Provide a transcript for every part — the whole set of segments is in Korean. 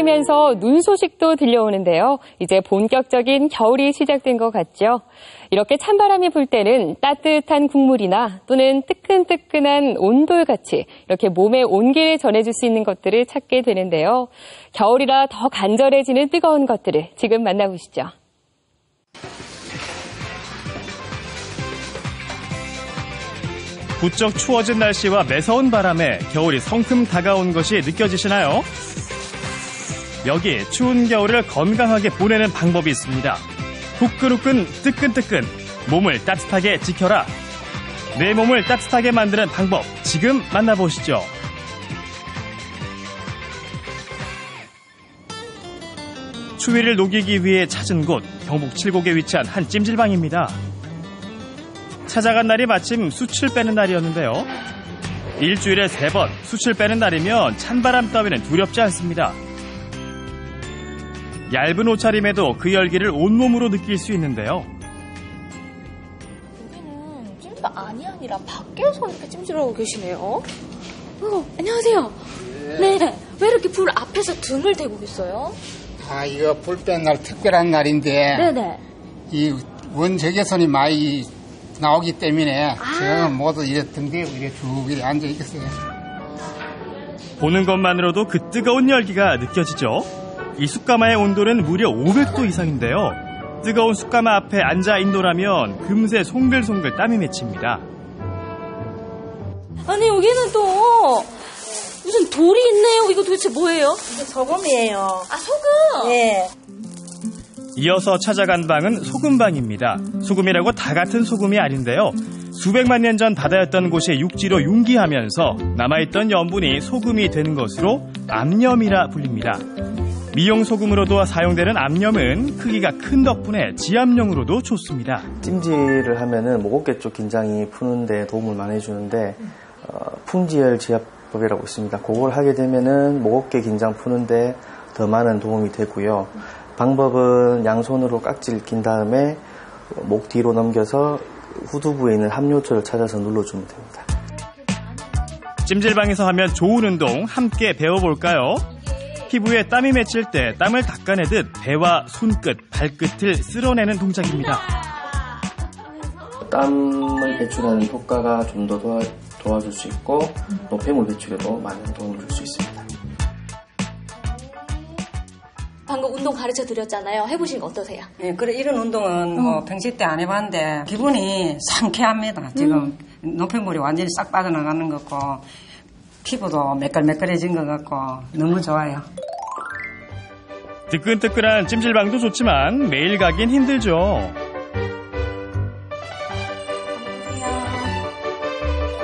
흐리면서 눈 소식도 들려오는데요. 이제 본격적인 겨울이 시작된 것 같죠. 이렇게 찬바람이 불 때는 따뜻한 국물이나 또는 뜨끈뜨끈한 온돌같이 이렇게 몸에 온기를 전해줄 수 있는 것들을 찾게 되는데요. 겨울이라 더 간절해지는 뜨거운 것들을 지금 만나보시죠. 부쩍 추워진 날씨와 매서운 바람에 겨울이 성큼 다가온 것이 느껴지시나요? 여기 추운 겨울을 건강하게 보내는 방법이 있습니다. 후끈후끈 뜨끈뜨끈 몸을 따뜻하게 지켜라. 내 몸을 따뜻하게 만드는 방법 지금 만나보시죠. 추위를 녹이기 위해 찾은 곳 경북 칠곡에 위치한 한 찜질방입니다. 찾아간 날이 마침 숯을 빼는 날이었는데요. 일주일에 3번 숯을 빼는 날이면 찬바람 따위는 두렵지 않습니다. 얇은 옷차림에도 그 열기를 온몸으로 느낄 수 있는데요. 여기는 찜질방 안이 아니라 밖에서 이렇게 찜질하고 계시네요. 안녕하세요. 네. 왜 이렇게 불 앞에서 등을 대고 계세요? 이거 불 뺀 날 특별한 날인데 네네. 이 원적외선이 많이 나오기 때문에 제가 모두 이렇게 등 대고 이렇게 쭉 이렇게 앉아 있겠어요. 보는 것만으로도 그 뜨거운 열기가 느껴지죠. 이 숯가마의 온도는 무려 500도 이상인데요. 뜨거운 숯가마 앞에 앉아 있노라면 금세 송글송글 땀이 맺힙니다. 아니 여기는 또 무슨 돌이 있네요. 이거 도대체 뭐예요? 이게 소금이에요. 소금? 네. 이어서 찾아간 방은 소금방입니다. 소금이라고 다 같은 소금이 아닌데요. 수백만 년 전 바다였던 곳이 육지로 융기하면서 남아있던 염분이 소금이 된 것으로 암염이라 불립니다. 미용 소금으로도 사용되는 암염은 크기가 큰 덕분에 지압용으로도 좋습니다. 찜질을 하면은 목어깨 쪽 긴장이 푸는데 도움을 많이 해주는데 풍지열 지압법이라고 있습니다. 그걸 하게 되면은 목어깨 긴장 푸는데 더 많은 도움이 되고요. 방법은 양손으로 깍지를 낀 다음에 목 뒤로 넘겨서 후두부에 있는 함요초를 찾아서 눌러주면 됩니다. 찜질방에서 하면 좋은 운동 함께 배워볼까요? 피부에 땀이 맺힐 때 땀을 닦아내듯 배와 손끝, 발끝을 쓸어내는 동작입니다. 땀을 배출하는 효과가 좀 더 도와줄 수 있고 노폐물 배출에도 많은 도움을 줄 수 있습니다. 방금 운동 가르쳐 드렸잖아요. 해보신 거 어떠세요? 네, 그래 이런 운동은 뭐 평시 때 안 해봤는데 기분이 상쾌합니다. 지금 노폐물이 완전히 싹 빠져나가는 것 같고 피부도 매끌매끌해진 것 같고 너무 좋아요. 뜨끈뜨끈한 찜질방도 좋지만 매일 가긴 힘들죠.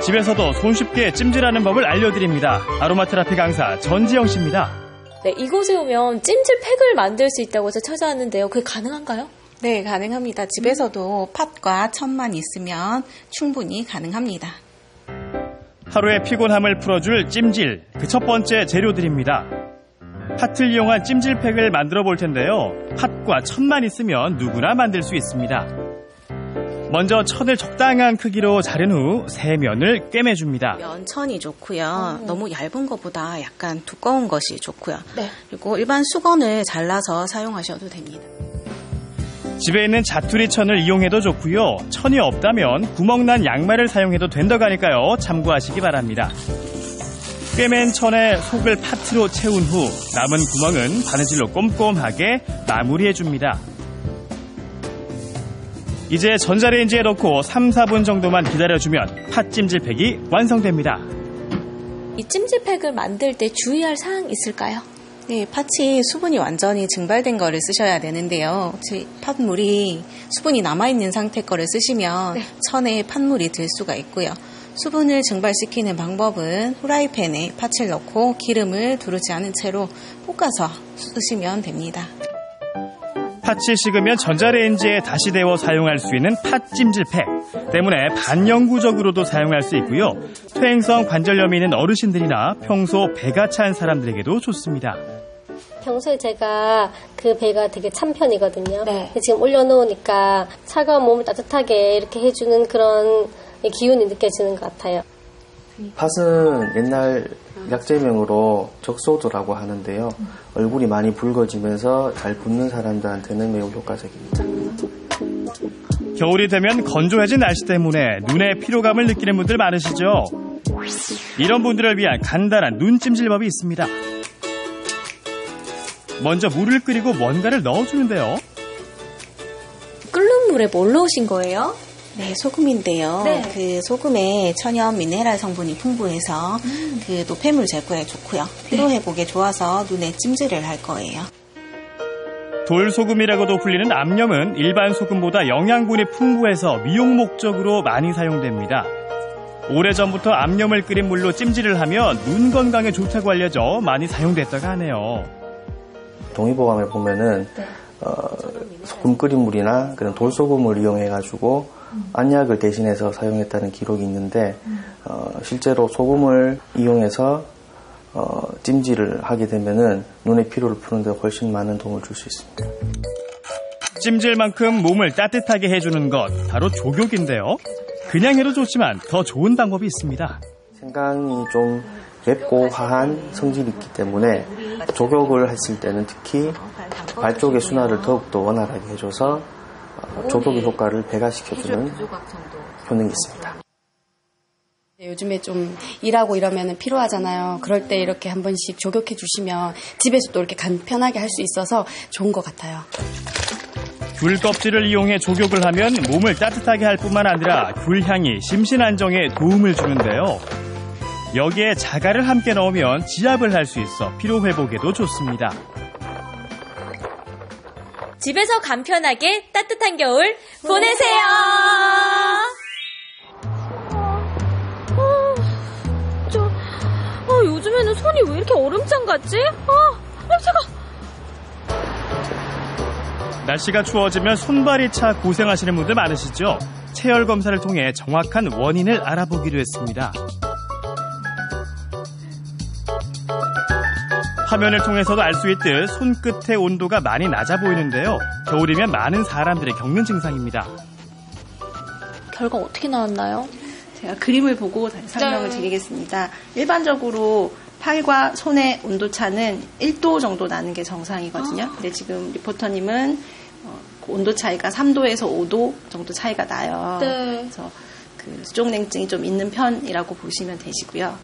집에서도 손쉽게 찜질하는 법을 알려드립니다. 아로마테라피 강사 전지영 씨입니다. 네, 이곳에 오면 찜질팩을 만들 수 있다고 해서 찾아왔는데요. 그게 가능한가요? 네, 가능합니다. 집에서도 팥과 천만 있으면 충분히 가능합니다. 하루의 피곤함을 풀어줄 찜질, 그 첫 번째 재료들입니다. 팥을 이용한 찜질팩을 만들어 볼 텐데요. 팥과 천만 있으면 누구나 만들 수 있습니다. 먼저 천을 적당한 크기로 자른 후 세 면을 꿰매줍니다. 면천이 좋고요. 너무 얇은 것보다 약간 두꺼운 것이 좋고요. 네. 그리고 일반 수건을 잘라서 사용하셔도 됩니다. 집에 있는 자투리 천을 이용해도 좋고요. 천이 없다면 구멍난 양말을 사용해도 된다고 하니까요. 참고하시기 바랍니다. 꿰맨 천에 속을 팥으로 채운 후 남은 구멍은 바느질로 꼼꼼하게 마무리해줍니다. 이제 전자레인지에 넣고 3, 4분 정도만 기다려주면 팥 찜질팩이 완성됩니다. 이 찜질팩을 만들 때 주의할 사항 있을까요? 네, 팥이 수분이 완전히 증발된 거를 쓰셔야 되는데요. 팥물이 수분이 남아있는 상태 거를 쓰시면 천에 팥물이 들 수가 있고요. 수분을 증발시키는 방법은 후라이팬에 팥을 넣고 기름을 두르지 않은 채로 볶아서 쓰시면 됩니다. 팥이 식으면 전자레인지에 다시 데워 사용할 수 있는 팥 찜질팩 때문에 반영구적으로도 사용할 수 있고요. 퇴행성 관절염이 있는 어르신들이나 평소 배가 찬 사람들에게도 좋습니다. 평소에 제가 그 배가 되게 찬 편이거든요. 네. 지금 올려놓으니까 차가운 몸을 따뜻하게 이렇게 해주는 그런 기운이 느껴지는 것 같아요. 팥은 옛날 약재명으로 적소도라고 하는데요. 얼굴이 많이 붉어지면서 잘 붓는 사람들한테는 매우 효과적입니다. 겨울이 되면 건조해진 날씨 때문에 눈에 피로감을 느끼는 분들 많으시죠? 이런 분들을 위한 간단한 눈찜질법이 있습니다. 먼저 물을 끓이고 뭔가를 넣어주는데요. 끓는 물에 뭘 넣으신 거예요? 네, 소금인데요. 네. 그 소금에 천연 미네랄 성분이 풍부해서 그 노폐물 제거에 좋고요. 피로 회복에 좋아서 눈에 찜질을 할 거예요. 돌소금이라고도 불리는 암염은 일반 소금보다 영양분이 풍부해서 미용 목적으로 많이 사용됩니다. 오래전부터 암염을 끓인 물로 찜질을 하면 눈 건강에 좋다고 알려져 많이 사용됐다고 하네요. 동의보감에 보면은 소금 끓인 물이나 그런 돌소금을 이용해가지고 안약을 대신해서 사용했다는 기록이 있는데 실제로 소금을 이용해서 찜질을 하게 되면은 눈의 피로를 푸는데 훨씬 많은 도움을 줄 수 있습니다. 찜질만큼 몸을 따뜻하게 해주는 것 바로 조격인데요. 그냥 해도 좋지만 더 좋은 방법이 있습니다. 생강이 좀 맵고 화한 성질이 있기 때문에 조격을 했을 때는 특히 발 쪽의 순환을 더욱더 원활하게 해줘서 조격의 효과를 배가시켜주는 효능이 있습니다. 요즘에 좀 일하고 이러면 피로하잖아요. 그럴 때 이렇게 한 번씩 조격해 주시면 집에서 또 이렇게 간편하게 할 수 있어서 좋은 것 같아요. 귤 껍질을 이용해 조격을 하면 몸을 따뜻하게 할 뿐만 아니라 귤 향이 심신 안정에 도움을 주는데요. 여기에 자갈을 함께 넣으면 지압을 할 수 있어 피로 회복에도 좋습니다. 집에서 간편하게 따뜻한 겨울 보내세요. 요즘에는 손이 왜 이렇게 얼음장 같지? 제가. 날씨가 추워지면 손발이 차 고생하시는 분들 많으시죠? 체열 검사를 통해 정확한 원인을 알아보기로 했습니다. 화면을 통해서도 알 수 있듯 손끝의 온도가 많이 낮아 보이는데요. 겨울이면 많은 사람들이 겪는 증상입니다. 결과 어떻게 나왔나요? 제가 그림을 보고 다시 설명을 드리겠습니다. 일반적으로 팔과 손의 온도차는 1도 정도 나는 게 정상이거든요. 근데 지금 리포터님은 온도 차이가 3도에서 5도 정도 차이가 나요. 네. 그래서 그 수족냉증이 좀 있는 편이라고 보시면 되시고요.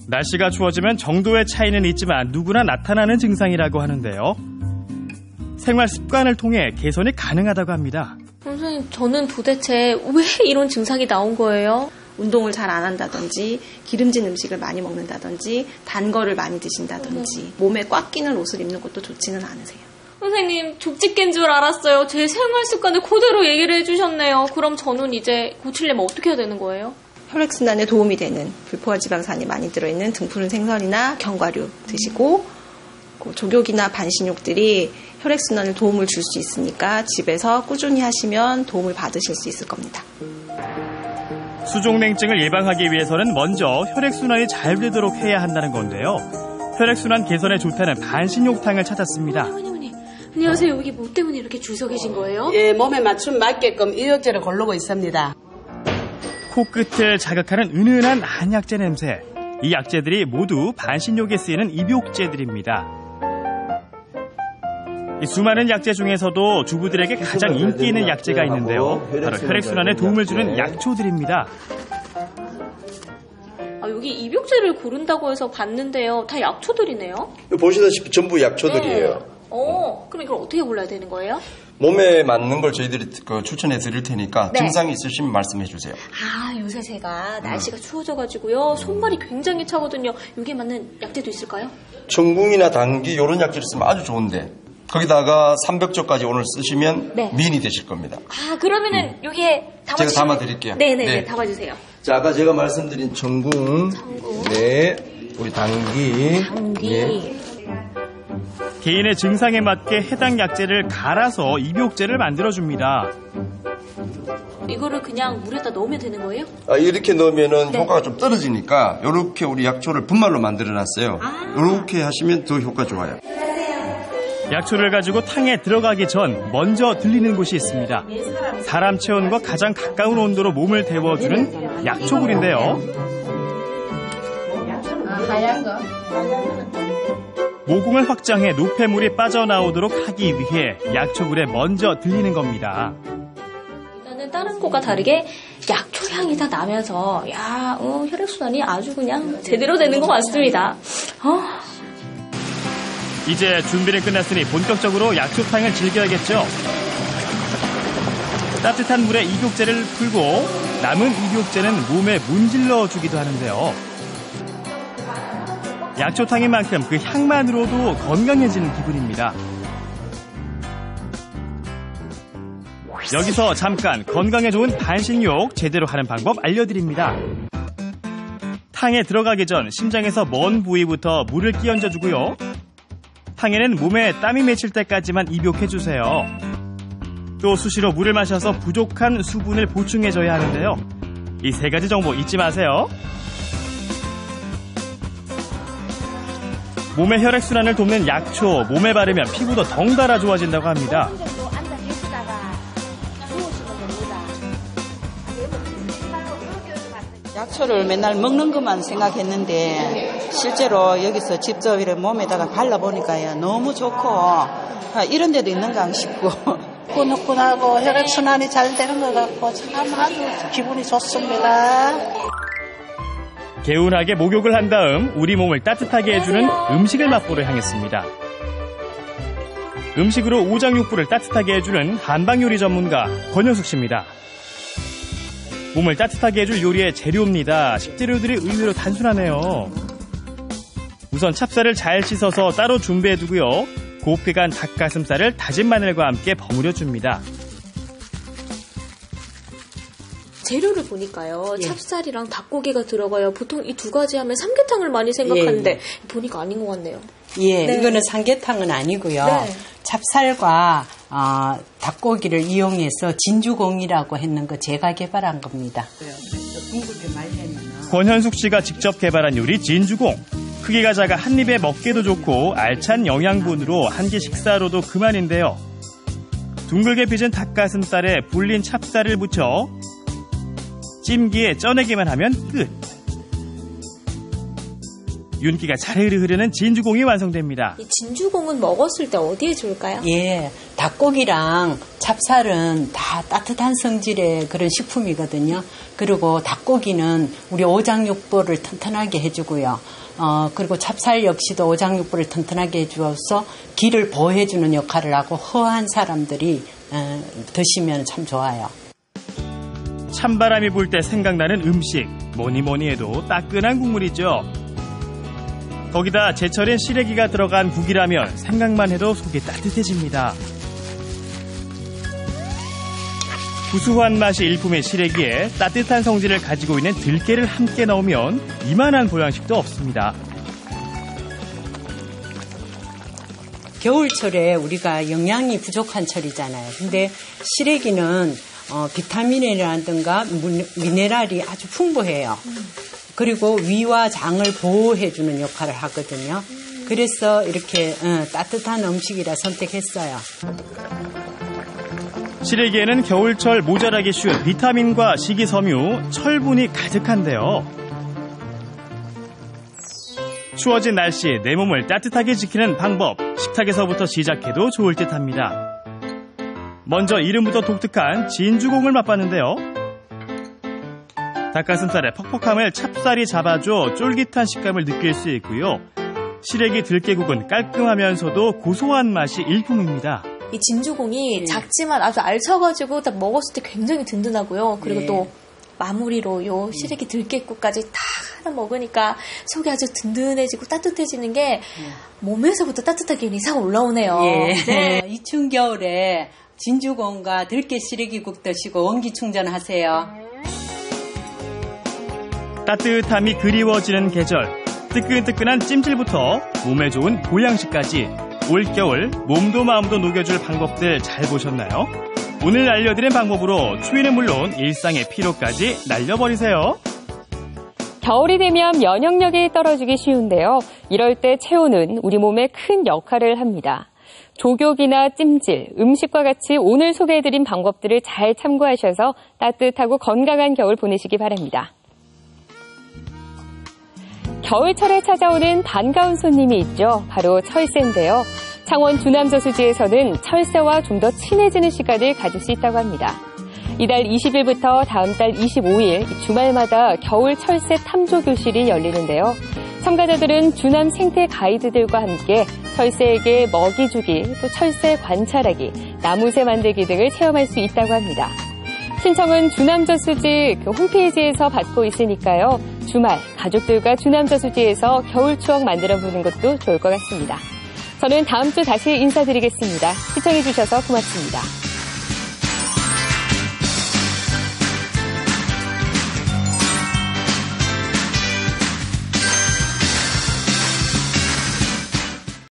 날씨가 추워지면 정도의 차이는 있지만 누구나 나타나는 증상이라고 하는데요. 생활 습관을 통해 개선이 가능하다고 합니다. 선생님, 저는 도대체 왜 이런 증상이 나온 거예요? 운동을 잘 안 한다든지 기름진 음식을 많이 먹는다든지 단 거를 많이 드신다든지 몸에 꽉 끼는 옷을 입는 것도 좋지는 않으세요. 선생님, 족집게인 줄 알았어요. 제 생활 습관을 그대로 얘기를 해주셨네요. 그럼 저는 이제 고치려면 어떻게 해야 되는 거예요? 혈액순환에 도움이 되는 불포화 지방산이 많이 들어있는 등푸른 생선이나 견과류 드시고 조격이나 반신욕들이 혈액순환에 도움을 줄 수 있으니까 집에서 꾸준히 하시면 도움을 받으실 수 있을 겁니다. 수족냉증을 예방하기 위해서는 먼저 혈액순환이 잘 되도록 해야 한다는 건데요. 혈액순환 개선에 좋다는 반신욕탕을 찾았습니다. 안녕하세요. 여기 뭐 때문에 이렇게 줄 서 계신 거예요? 예, 몸에 맞춤 맞게끔 이역제를 고르고 있습니다. 코끝을 자극하는 은은한 한약재 냄새. 이 약재들이 모두 반신욕에 쓰이는 입욕제들입니다. 이 수많은 약재 중에서도 주부들에게 가장 인기 있는 약재가 있는데요. 바로 혈액순환에 도움을 주는 약초들입니다. 여기 입욕제를 고른다고 해서 봤는데요. 다 약초들이네요. 보시다시피 전부 약초들이에요. 네. 그럼 이걸 어떻게 골라야 되는 거예요? 몸에 맞는 걸 저희들이 추천해 드릴 테니까 네. 증상이 있으시면 말씀해 주세요. 요새 제가 날씨가 추워져가지고요. 손발이 굉장히 차거든요. 여기에 맞는 약재도 있을까요? 청궁이나 당귀 이런 약재를 쓰면 아주 좋은데 거기다가 삼백조까지 오늘 쓰시면 네. 미인이 되실 겁니다. 그러면은 여기에 제가 담아드릴게요. 네네, 담아주세요. 자, 아까 제가 말씀드린 청궁. 네, 우리 당귀. 네. 개인의 증상에 맞게 해당 약재를 갈아서 입욕제를 만들어줍니다. 이거를 그냥 물에다 넣으면 되는 거예요? 이렇게 넣으면은 네. 효과가 좀 떨어지니까 이렇게 우리 약초를 분말로 만들어놨어요. 이렇게 하시면 더 효과 좋아요. 약초를 가지고 탕에 들어가기 전 먼저 들리는 곳이 있습니다. 사람 체온과 가장 가까운 온도로 몸을 데워주는 약초굴인데요. 하얀 거. 모공을 확장해 노폐물이 빠져나오도록 하기 위해 약초굴에 먼저 들리는 겁니다. 일단은 다른 곳과 다르게 약초 향이 다 나면서 혈액순환이 아주 그냥 제대로 되는 것 같습니다. 이제 준비는 끝났으니 본격적으로 약초탕을 즐겨야겠죠. 따뜻한 물에 입욕제를 풀고 남은 입욕제는 몸에 문질러 주기도 하는데요. 약초탕인 만큼 그 향만으로도 건강해지는 기분입니다. 여기서 잠깐 건강에 좋은 반신욕 제대로 하는 방법 알려드립니다. 탕에 들어가기 전 심장에서 먼 부위부터 물을 끼얹어주고요. 탕에는 몸에 땀이 맺힐 때까지만 입욕해주세요. 또 수시로 물을 마셔서 부족한 수분을 보충해줘야 하는데요. 이 3가지 정보 잊지 마세요. 몸의 혈액순환을 돕는 약초, 몸에 바르면 피부도 덩달아 좋아진다고 합니다. 약초를 맨날 먹는 것만 생각했는데 실제로 여기서 직접 이렇게 몸에다가 발라보니까 너무 좋고 이런 데도 있는가 싶고 후끈후끈하고 혈액순환이 잘 되는 것 같고 참 아주 기분이 좋습니다. 개운하게 목욕을 한 다음 우리 몸을 따뜻하게 해주는 음식을 맛보러 향했습니다. 음식으로 오장육부를 따뜻하게 해주는 한방요리 전문가 권현숙 씨입니다. 몸을 따뜻하게 해줄 요리의 재료입니다. 식재료들이 의외로 단순하네요. 우선 찹쌀을 잘 씻어서 따로 준비해두고요. 곱게 간 닭가슴살을 다진 마늘과 함께 버무려줍니다. 재료를 보니까요. 찹쌀이랑 닭고기가 들어가요. 보통 이 2가지 하면 삼계탕을 많이 생각하는데 보니까 아닌 것 같네요. 이거는 삼계탕은 아니고요. 찹쌀과 닭고기를 이용해서 진주공이라고 했는 거 제가 개발한 겁니다. 권현숙 씨가 직접 개발한 요리 진주공. 크기가 작아 한 입에 먹기도 좋고 알찬 영양분으로 한 끼 식사로도 그만인데요. 둥글게 빚은 닭가슴살에 불린 찹쌀을 묻혀 찜기에 쪄내기만 하면 끝. 윤기가 자르르 흐르는 진주공이 완성됩니다. 이 진주공은 먹었을 때 어디에 좋을까요? 닭고기랑 찹쌀은 다 따뜻한 성질의 그런 식품이거든요. 그리고 닭고기는 우리 오장육부를 튼튼하게 해주고요. 그리고 찹쌀 역시도 오장육부를 튼튼하게 해주어서 기를 보호해주는 역할을 하고 허한 사람들이 드시면 참 좋아요. 찬바람이 불 때 생각나는 음식, 뭐니 해도 따끈한 국물이죠. 거기다 제철인 시래기가 들어간 국이라면 생각만 해도 속이 따뜻해집니다. 구수한 맛이 일품의 시래기에 따뜻한 성질을 가지고 있는 들깨를 함께 넣으면 이만한 보양식도 없습니다. 겨울철에 우리가 영양이 부족한 철이잖아요. 근데 시래기는 비타민이라든가 미네랄이 아주 풍부해요. 그리고 위와 장을 보호해주는 역할을 하거든요. 그래서 이렇게 따뜻한 음식이라 선택했어요. 시래기에는 겨울철 모자라기 쉬운 비타민과 식이섬유, 철분이 가득한데요. 추워진 날씨에 내 몸을 따뜻하게 지키는 방법, 식탁에서부터 시작해도 좋을 듯합니다. 먼저 이름부터 독특한 진주공을 맛봤는데요. 닭가슴살의 퍽퍽함을 찹쌀이 잡아줘 쫄깃한 식감을 느낄 수 있고요. 시래기 들깨국은 깔끔하면서도 고소한 맛이 일품입니다. 이 진주공이 작지만 아주 알차가지고 딱 먹었을 때 굉장히 든든하고요. 그리고 또 마무리로 요 시래기 들깨국까지 다 하나 먹으니까 속이 아주 든든해지고 따뜻해지는 게 몸에서부터 따뜻하게 이상 올라오네요. 이 추운 겨울에 진주공과 들깨 시래기국 드시고 원기 충전하세요. 따뜻함이 그리워지는 계절, 뜨끈뜨끈한 찜질부터 몸에 좋은 보양식까지 올겨울 몸도 마음도 녹여줄 방법들 잘 보셨나요? 오늘 알려드린 방법으로 추위는 물론 일상의 피로까지 날려버리세요. 겨울이 되면 면역력이 떨어지기 쉬운데요. 이럴 때 체온은 우리 몸에 큰 역할을 합니다. 조격이나 찜질, 음식과 같이 오늘 소개해드린 방법들을 잘 참고하셔서 따뜻하고 건강한 겨울 보내시기 바랍니다. 겨울철에 찾아오는 반가운 손님이 있죠. 바로 철새인데요. 창원 주남저수지에서는 철새와 좀 더 친해지는 시간을 가질 수 있다고 합니다. 이달 20일부터 다음 달 25일 주말마다 겨울 철새 탐조 교실이 열리는데요. 참가자들은 주남 생태 가이드들과 함께 철새에게 먹이 주기, 또 철새 관찰하기, 나무새 만들기 등을 체험할 수 있다고 합니다. 신청은 주남저수지 홈페이지에서 받고 있으니까요. 주말 가족들과 주남저수지에서 겨울 추억 만들어 보는 것도 좋을 것 같습니다. 저는 다음 주 다시 인사드리겠습니다. 시청해 주셔서 고맙습니다.